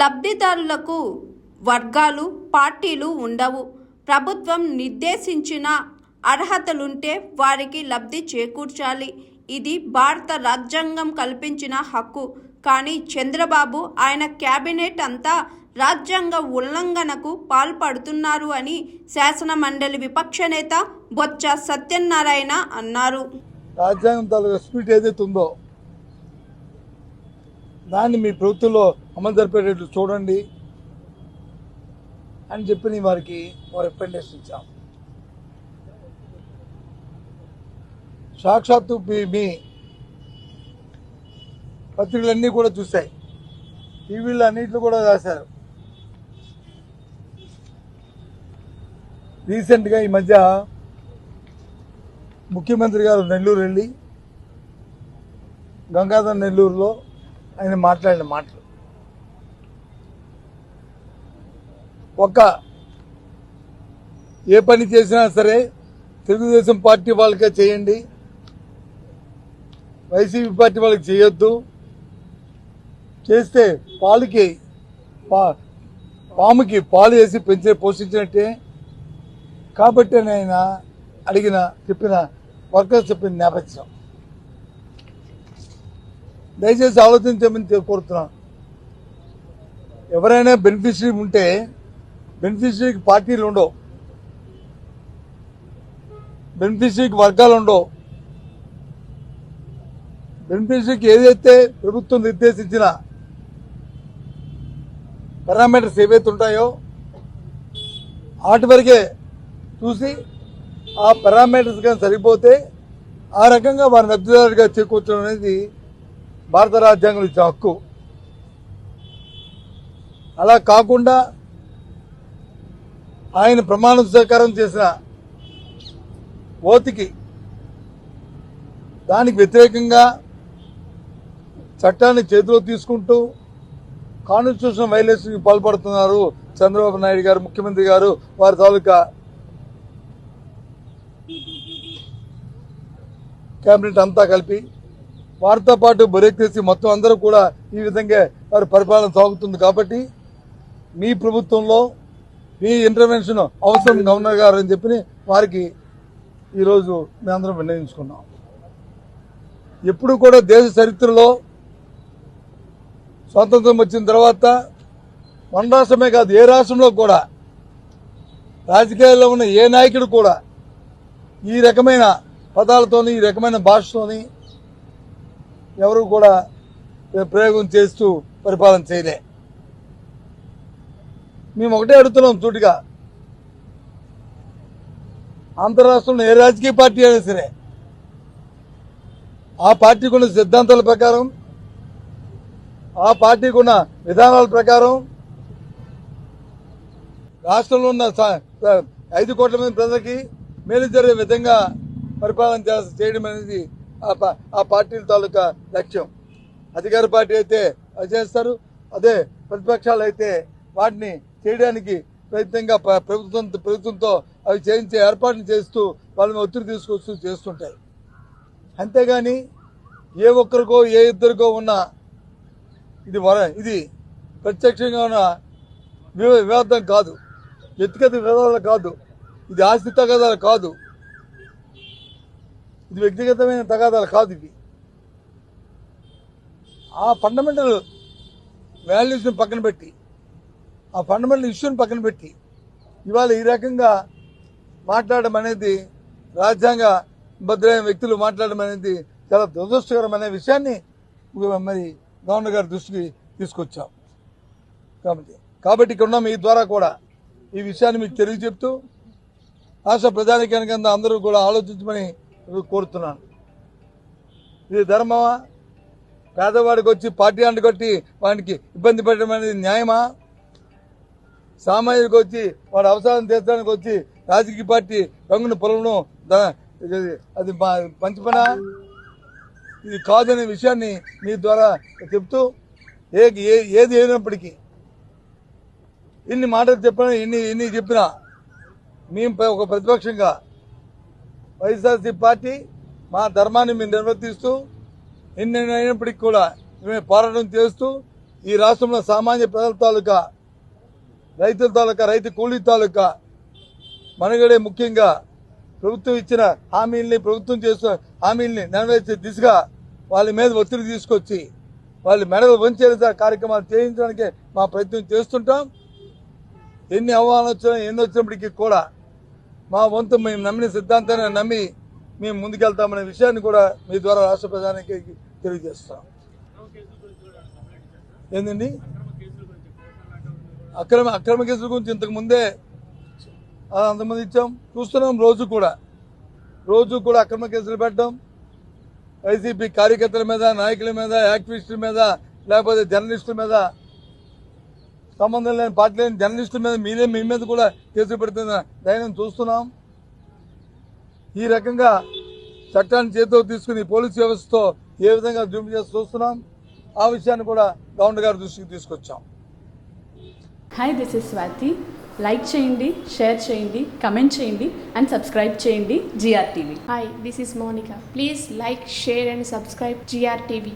లబ్ధిదారులకు వర్గాలు పార్టీలు ఉండవు. ప్రభుత్వం నిర్దేశించిన అర్హతలుంటే వారికి లబ్ధి చేకూర్చాలి. ఇది భారత రాజ్యాంగం కల్పించిన హక్కు. కానీ చంద్రబాబు ఆయన కేబినెట్ అంతా రాజ్యాంగ ఉల్లంఘనకు పాల్పడుతున్నారు అని శాసన మండలి విపక్ష నేత బొత్స సత్యనారాయణ అన్నారు. రాజ్యాంగం తాలూకా స్పిరిట్ ఏదైతే ఉందో దాన్ని మీ ప్రభుత్వంలో అమలు జరిపేటట్లు చూడండి అని చెప్పి వారికి రికమెండేషన్ ఇచ్చాం. సాక్షాత్తు మీ పత్రికలన్నీ కూడా చూశాయి, టీవీలో అన్నింటిలో కూడా రాశారు. రీసెంట్గా ఈ మధ్య ముఖ్యమంత్రి గారు నెల్లూరు వెళ్ళి గంగాధర్ నెల్లూరులో ఆయన మాట్లాడిన మాటలు ఏ పని చేసినా సరే తెలుగుదేశం పార్టీ వాళ్ళకే చేయండి, వైసీపీ పార్టీ వాళ్ళకి చేయొద్దు, చేస్తే పాముకి పాలు వేసి పోషించినట్టే. కాబట్టి ఆయన చెప్పిన వర్కర్స్ చెప్పిన నేపథ్యం దయచేసి ఆలోచించమని కోరుతున్నాను. ఎవరైనా బెనిఫిషరీ ఉంటే బెనిఫిషరీకి పార్టీలు ఉండవు, బెనిఫిషరీకి వర్గాలు ఉండవు. బెనిఫిషరీకి ఏదైతే ప్రభుత్వం నిర్దేశించిన పారామీటర్స్ ఏవైతే ఉంటాయో వాటి వరకే చూసి ఆ పారామీటర్స్ కానీ సరిపోతే ఆ రకంగా వారిని లబ్ధిదారుడిగా చేకూర్చడం అనేది భారత రాజ్యాంగం ఇచ్చే హక్కు. అలా కాకుండా ఆయన ప్రమాణ స్వీకారం చేసిన ఓతికి దానికి వ్యతిరేకంగా చట్టాన్ని చేతిలో తీసుకుంటూ కాన్స్టిట్యూషన్ వైలేషన్కి పాల్పడుతున్నారు చంద్రబాబు నాయుడు గారు, ముఖ్యమంత్రి గారు, వారి తాలూకా కేబినెట్ అంతా కలిపి వారితో పాటు బ్యూరోక్రసీ మొత్తం అందరూ కూడా ఈ విధంగా వారి పరిపాలన సాగుతుంది. కాబట్టి మీ ప్రభుత్వంలో మీ ఇంటర్వెన్షన్ అవసరం గవర్నర్ గారు అని చెప్పి వారికి ఈరోజు మేమందరం నిర్ణయించుకున్నాం. ఎప్పుడు కూడా దేశ చరిత్రలో స్వాతంత్రం వచ్చిన తర్వాత మన రాష్ట్రమే కాదు ఏ రాష్ట్రంలో కూడా రాజకీయాల్లో ఉన్న ఏ నాయకుడు కూడా ఈ రకమైన పదాలతోని ఈ రకమైన భాషతోని ఎవరు కూడా ప్రయోగం చేస్తూ పరిపాలన చేయలే. మేము ఒకటే అడుగుతున్నాం సూటిగా, ఆంధ్ర రాష్ట్రంలో ఏ రాజకీయ పార్టీ అయినా సరే ఆ పార్టీకి ఉన్న సిద్ధాంతాల ప్రకారం, ఆ పార్టీకి ఉన్న విధానాల ప్రకారం రాష్ట్రంలో ఉన్న 5 కోట్ల మంది ప్రజలకి మేలు జరిగే విధంగా పరిపాలన చేయడం అనేది ఆ పార్టీల తాలూకా లక్ష్యం. అధికార పార్టీ అయితే అది చేస్తారు, అదే ప్రతిపక్షాలు అయితే వాటిని చేయడానికి ప్రయత్నంగా ప్రభుత్వంతో అవి చేయించే ఏర్పాట్లు చేస్తూ వాళ్ళని ఒత్తిడి తీసుకొస్తూ చేస్తుంటాయి. అంతేగాని ఏ ఒక్కరికో ఏ ఇద్దరికో ఉన్న ఇది ప్రత్యక్షంగా ఉన్న వివాదం కాదు, వ్యక్తిగత వివాదాలు కాదు, ఇది ఆస్తి తగాదాలు కాదు, ఇది వ్యక్తిగతమైన తగాదాలు కాదు. ఇవి ఆ ఫండమెంటల్ వాల్యూస్ని పక్కన పెట్టి, ఆ ఫండమెంటల్ ఇష్యూని పక్కన పెట్టి ఇవాళ ఈ రకంగా మాట్లాడడం అనేది, రాజ్యాంగ భద్రైన వ్యక్తులు మాట్లాడడం అనేది చాలా దురదృష్టకరమైన విషయాన్ని మరి గవర్నర్ గారి దృష్టికి తీసుకొచ్చాం. కాబట్టి ఇక్కడ ఉన్న మీ ద్వారా కూడా ఈ విషయాన్ని మీకు తెలియజెప్తూ రాష్ట్ర ప్రజానికానికి అందరూ కూడా ఆలోచించమని కోరుతున్నాను. ఇది ధర్మమా? పేదవాడికి వచ్చి పార్టీ అంటగొట్టి వాడికి ఇబ్బంది పెట్టడం అనేది న్యాయమా? సామాజిక వచ్చి వాడి అవసరం తీర్చడానికి వచ్చి రాజకీయ పార్టీ రంగును పొలవడం అది మంచి పనా? ఇది కాదనే విషయాన్ని మీ ద్వారా చెప్తూ ఏది అయినప్పటికీ ఇన్ని మాటలు చెప్పినా ఇన్ని చెప్పినా మేము ఒక ప్రతిపక్షంగా వైఎస్ఆర్సీ పార్టీ మా ధర్మాన్ని మేము నిర్వర్తిస్తూ ఎన్ని అయినప్పటికీ కూడా మేము పోరాటం చేస్తూ ఈ రాష్ట్రంలో సామాన్య ప్రజల తాలూకా, రైతుల తాలూకా, రైతు కూలీ తాలూకా మనుగడే ముఖ్యంగా ప్రభుత్వం ఇచ్చిన హామీల్ని, ప్రభుత్వం చేస్తున్న హామీల్ని నెరవేర్చే దిశగా వాళ్ళ మీద ఒత్తిడి తీసుకొచ్చి వాళ్ళ మెడలు వంచే కార్యక్రమాలు చేయించడానికి మా ప్రయత్నం చేస్తుంటాం. ఎన్ని ఆహ్వానాలు వచ్చినా ఎన్ని వచ్చినప్పటికీ కూడా మా వంతు మేము నమ్మిన సిద్ధాంతాన్ని నమ్మి మేము ముందుకెళ్తామనే విషయాన్ని కూడా మీ ద్వారా రాష్ట్ర ప్రధానికి తెలియజేస్తాం. ఏంటండి అక్రమ కేసుల గురించి ఇంతకు ముందే అంతమంది ఇచ్చాం, చూస్తున్నాం. రోజు కూడా అక్రమ కేసులు పెట్టడం, వైసీపీ కార్యకర్తల మీద, నాయకుల మీద, యాక్టివిస్టుల మీద, లేకపోతే జర్నలిస్టుల మీద, సంబంధం లేని పార్టీ లేని జర్నలిస్టుల మీద మీ మీద కూడా కేసులు పెడుతున్న ధైర్యం చూస్తున్నాం. ఈ రకంగా చట్టాన్ని చేతిలో తీసుకుని పోలీసు వ్యవస్థతో ఏ విధంగా జూమ్ చేసి చూస్తున్నాం, ఆ విషయాన్ని కూడా గవర్నర్ గారి దృష్టికి తీసుకొచ్చాం. Hi, this is Swathi. Like చేయండి, షేర్ చేయండి, కమెంట్ చేయండి అండ్ సబ్స్క్రైబ్ చేయండి GRTV. Hi, this is Monica. Please like, share and subscribe GRTV.